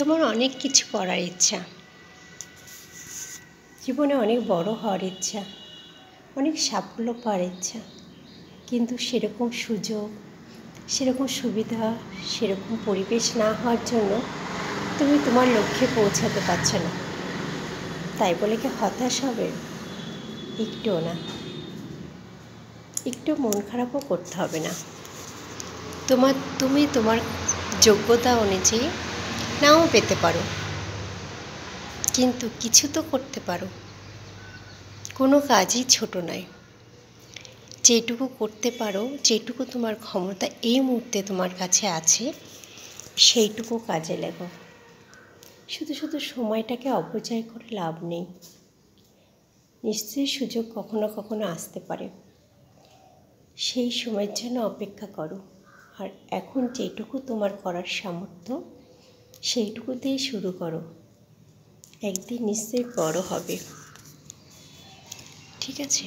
তোমার অনেক কিছু করার ইচ্ছা, জীবনে অনেক বড় হওয়ার ইচ্ছা, অনেক সাফল্য পাওয়ার ইচ্ছা, কিন্তু সেরকম সুযোগ, সেরকম সুবিধা, সেরকম পরিবেশ না হওয়ার জন্য তুমি তোমার লক্ষ্যে পৌঁছাতে পারছো না। তাই বলে কি হতাশ হবে? একটুও না, একটু মন খারাপও করতে হবে না। তুমি তোমার যোগ্যতা অনুযায়ী নাও পেতে পারো, কিন্তু কিছু তো করতে পারো। কোনো কাজই ছোট নয়। যেটুকু করতে পারো, যেটুকু তোমার ক্ষমতা এই মুহূর্তে তোমার কাছে আছে, সেইটুকু কাজে লাগাও। শুধু শুধু সময়টাকে অপচয় করে লাভ নেই। নিশ্চয়ই সুযোগ কখনো কখনো আসতে পারে, সেই সময়ের জন্য অপেক্ষা করো। আর এখন যেটুকু তোমার করার সামর্থ্য, সেইটুকুতেই শুরু করো। একদিন নিশ্চয়ই বড় হবে। ঠিক আছে?